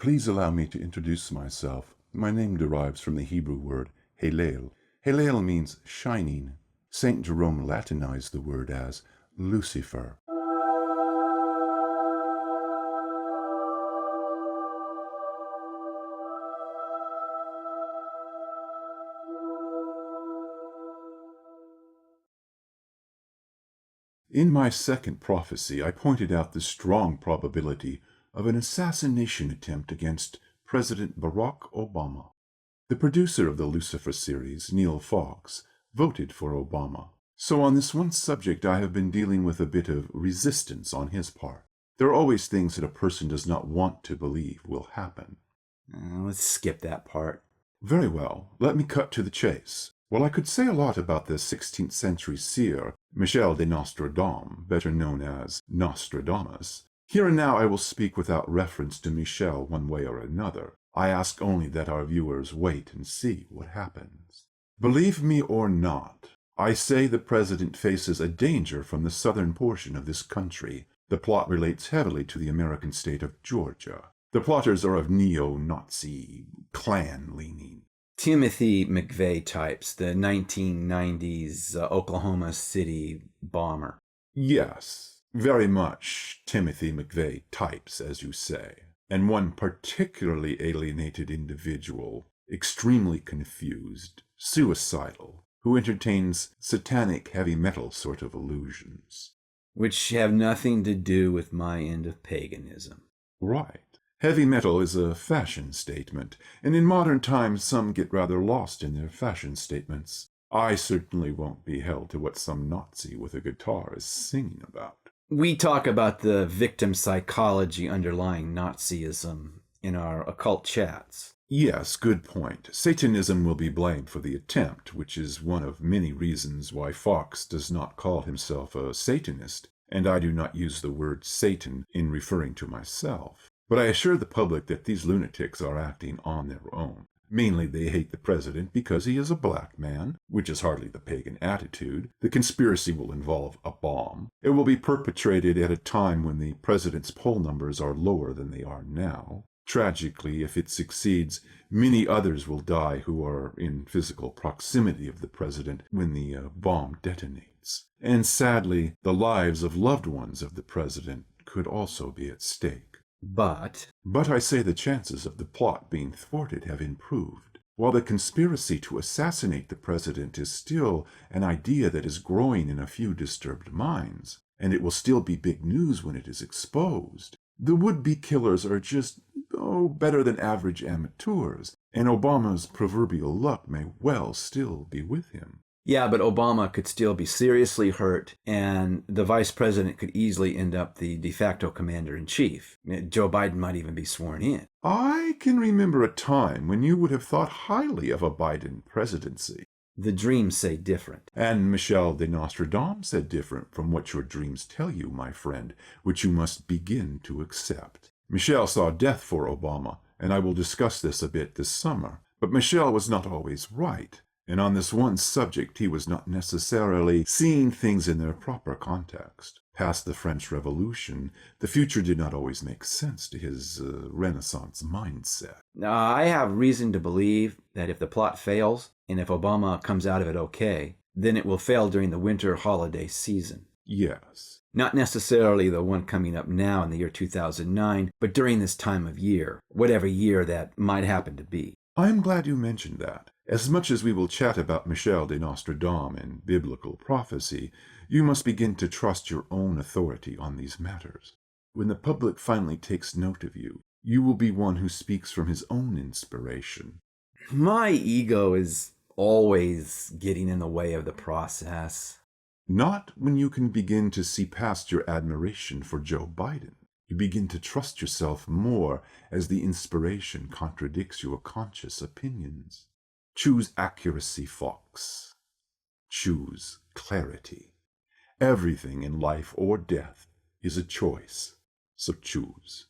Please allow me to introduce myself. My name derives from the Hebrew word Halel. Halel means shining. St. Jerome Latinized the word as Lucifer. In my second prophecy, I pointed out the strong probability of an assassination attempt against President Barack Obama. The producer of the Lucifer series, Neil Fox, voted for Obama. So on this one subject, I have been dealing with a bit of resistance on his part. There are always things that a person does not want to believe will happen. Let's skip that part. Very well. Let me cut to the chase. While I could say a lot about the 16th century seer, Michel de Nostradam, better known as Nostradamus, here and now I will speak without reference to Michel one way or another. I ask only that our viewers wait and see what happens. Believe me or not, I say the president faces a danger from the southern portion of this country. The plot relates heavily to the American state of Georgia. The plotters are of neo-Nazi Klan leaning. Timothy McVeigh types, the 1990s Oklahoma City bomber. Yes, very much Timothy McVeigh types, as you say. And one particularly alienated individual, extremely confused, suicidal, who entertains satanic heavy metal sort of illusions. Which have nothing to do with my end of paganism. Right. Heavy metal is a fashion statement, and in modern times some get rather lost in their fashion statements. I certainly won't be held to what some Nazi with a guitar is singing about. We talk about the victim psychology underlying Nazism in our occult chats. Yes, good point. Satanism will be blamed for the attempt, which is one of many reasons why Fox does not call himself a Satanist, and I do not use the word Satan in referring to myself. But I assure the public that these lunatics are acting on their own. Mainly they hate the president because he is a black man, which is hardly the pagan attitude. The conspiracy will involve a bomb. It will be perpetrated at a time when the president's poll numbers are lower than they are now. Tragically, if it succeeds, many others will die who are in physical proximity of the president when the bomb detonates. And sadly, the lives of loved ones of the president could also be at stake. But I say the chances of the plot being thwarted have improved. While the conspiracy to assassinate the president is still an idea that is growing in a few disturbed minds, and it will still be big news when it is exposed, the would-be killers are just, better than average amateurs, and Obama's proverbial luck may well still be with him. Yeah, but Obama could still be seriously hurt, and the vice president could easily end up the de facto commander-in-chief. Joe Biden might even be sworn in. I can remember a time when you would have thought highly of a Biden presidency. The dreams say different. And Michel de Nostradam said different from what your dreams tell you, my friend, which you must begin to accept. Michel saw death for Obama, and I will discuss this a bit this summer. But Michel was not always right. And on this one subject, he was not necessarily seeing things in their proper context. Past the French Revolution, the future did not always make sense to his Renaissance mindset. I have reason to believe that if the plot fails, and if Obama comes out of it okay, then it will fail during the winter holiday season. Yes. Not necessarily the one coming up now in the year 2009, but during this time of year, whatever year that might happen to be. I am glad you mentioned that. As much as we will chat about Michel de Nostradam and biblical prophecy, you must begin to trust your own authority on these matters. When the public finally takes note of you, you will be one who speaks from his own inspiration. My ego is always getting in the way of the process. Not when you can begin to see past your admiration for Joe Biden. You begin to trust yourself more as the inspiration contradicts your conscious opinions. Choose accuracy, Fox. Choose clarity. Everything in life or death is a choice, so choose.